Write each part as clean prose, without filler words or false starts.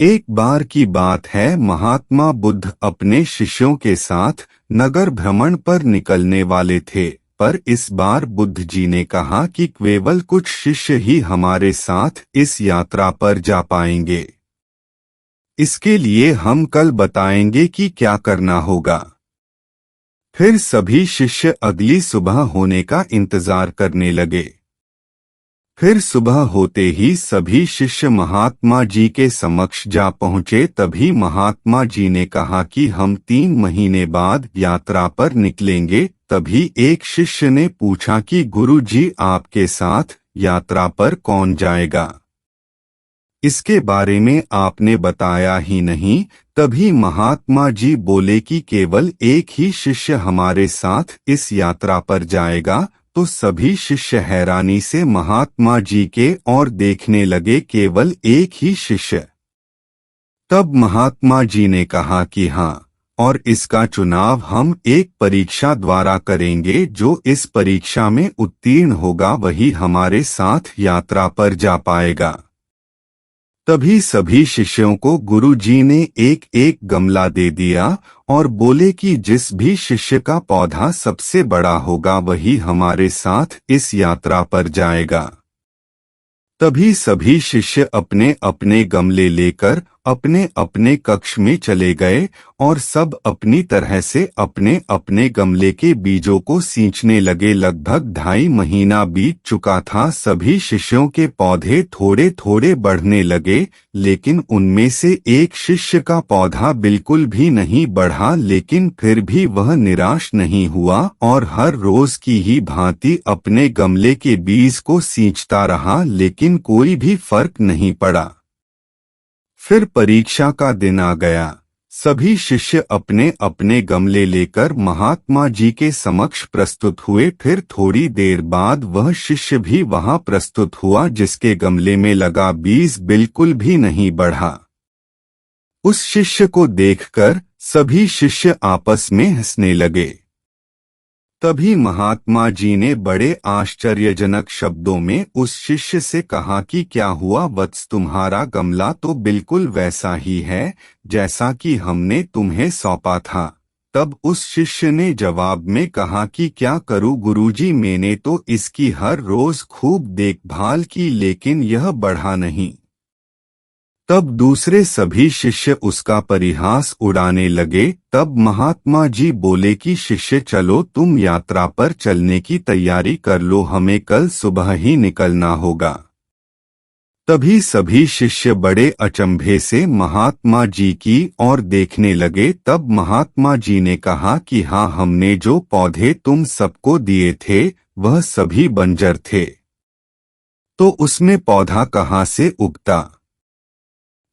एक बार की बात है, महात्मा बुद्ध अपने शिष्यों के साथ नगर भ्रमण पर निकलने वाले थे। पर इस बार बुद्ध जी ने कहा कि केवल कुछ शिष्य ही हमारे साथ इस यात्रा पर जा पाएंगे। इसके लिए हम कल बताएंगे कि क्या करना होगा। फिर सभी शिष्य अगली सुबह होने का इंतजार करने लगे। फिर सुबह होते ही सभी शिष्य महात्मा जी के समक्ष जा पहुँचे। तभी महात्मा जी ने कहा कि हम 3 महीने बाद यात्रा पर निकलेंगे। तभी एक शिष्य ने पूछा कि गुरु जी, आपके साथ यात्रा पर कौन जाएगा? इसके बारे में आपने बताया ही नहीं। तभी महात्मा जी बोले कि केवल एक ही शिष्य हमारे साथ इस यात्रा पर जाएगा। तो सभी शिष्य हैरानी से महात्मा जी के ओर देखने लगे, केवल एक ही शिष्य। तब महात्मा जी ने कहा कि हाँ, और इसका चुनाव हम एक परीक्षा द्वारा करेंगे। जो इस परीक्षा में उत्तीर्ण होगा वही हमारे साथ यात्रा पर जा पाएगा। तभी सभी शिष्यों को गुरु जी ने एक एक गमला दे दिया और बोले कि जिस भी शिष्य का पौधा सबसे बड़ा होगा वही हमारे साथ इस यात्रा पर जाएगा। तभी सभी शिष्य अपने अपने गमले लेकर अपने अपने कक्ष में चले गए और सब अपनी तरह से अपने अपने गमले के बीजों को सींचने लगे। लगभग 2.5 महीना बीत चुका था। सभी शिष्यों के पौधे थोड़े थोड़े बढ़ने लगे, लेकिन उनमें से एक शिष्य का पौधा बिल्कुल भी नहीं बढ़ा। लेकिन फिर भी वह निराश नहीं हुआ और हर रोज की ही भांति अपने गमले के बीज को सींचता रहा, लेकिन कोई भी फर्क नहीं पड़ा। फिर परीक्षा का दिन आ गया। सभी शिष्य अपने अपने गमले लेकर महात्मा जी के समक्ष प्रस्तुत हुए। फिर थोड़ी देर बाद वह शिष्य भी वहां प्रस्तुत हुआ जिसके गमले में लगा बीज बिल्कुल भी नहीं बढ़ा। उस शिष्य को देखकर सभी शिष्य आपस में हंसने लगे। तभी महात्मा जी ने बड़े आश्चर्यजनक शब्दों में उस शिष्य से कहा कि क्या हुआ वत्स, तुम्हारा गमला तो बिल्कुल वैसा ही है जैसा कि हमने तुम्हें सौंपा था। तब उस शिष्य ने जवाब में कहा कि क्या करूं गुरुजी, मैंने तो इसकी हर रोज खूब देखभाल की लेकिन यह बढ़ा नहीं। तब दूसरे सभी शिष्य उसका परिहास उड़ाने लगे। तब महात्मा जी बोले कि शिष्य, चलो तुम यात्रा पर चलने की तैयारी कर लो, हमें कल सुबह ही निकलना होगा। तभी सभी शिष्य बड़े अचंभे से महात्मा जी की ओर देखने लगे। तब महात्मा जी ने कहा कि हाँ, हमने जो पौधे तुम सबको दिए थे वह सभी बंजर थे, तो उसमें पौधा कहाँ से उगता?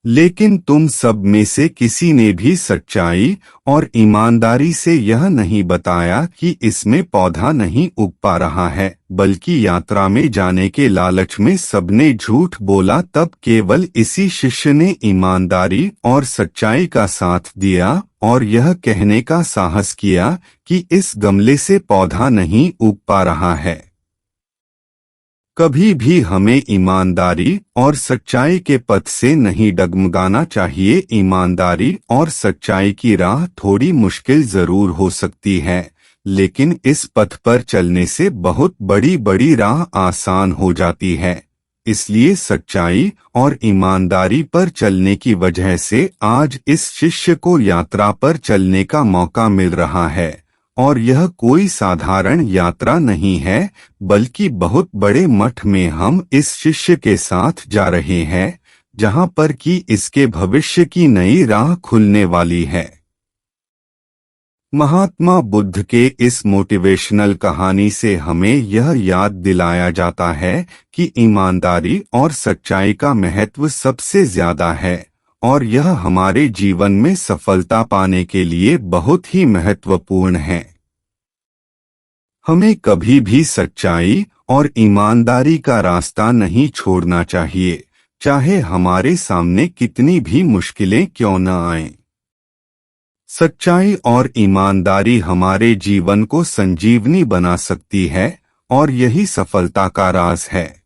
लेकिन तुम सब में से किसी ने भी सच्चाई और ईमानदारी से यह नहीं बताया कि इसमें पौधा नहीं उग पा रहा है, बल्कि यात्रा में जाने के लालच में सबने झूठ बोला। तब केवल इसी शिष्य ने ईमानदारी और सच्चाई का साथ दिया और यह कहने का साहस किया कि इस गमले से पौधा नहीं उग पा रहा है। कभी भी हमें ईमानदारी और सच्चाई के पथ से नहीं डगमगाना चाहिए। ईमानदारी और सच्चाई की राह थोड़ी मुश्किल जरूर हो सकती है, लेकिन इस पथ पर चलने से बहुत बड़ी बड़ी राह आसान हो जाती है। इसलिए सच्चाई और ईमानदारी पर चलने की वजह से आज इस शिष्य को यात्रा पर चलने का मौका मिल रहा है। और यह कोई साधारण यात्रा नहीं है, बल्कि बहुत बड़े मठ में हम इस शिष्य के साथ जा रहे हैं, जहां पर कि इसके भविष्य की नई राह खुलने वाली है। महात्मा बुद्ध के इस मोटिवेशनल कहानी से हमें यह याद दिलाया जाता है कि ईमानदारी और सच्चाई का महत्व सबसे ज्यादा है और यह हमारे जीवन में सफलता पाने के लिए बहुत ही महत्वपूर्ण है। हमें कभी भी सच्चाई और ईमानदारी का रास्ता नहीं छोड़ना चाहिए, चाहे हमारे सामने कितनी भी मुश्किलें क्यों न आएं। सच्चाई और ईमानदारी हमारे जीवन को संजीवनी बना सकती है और यही सफलता का राज है।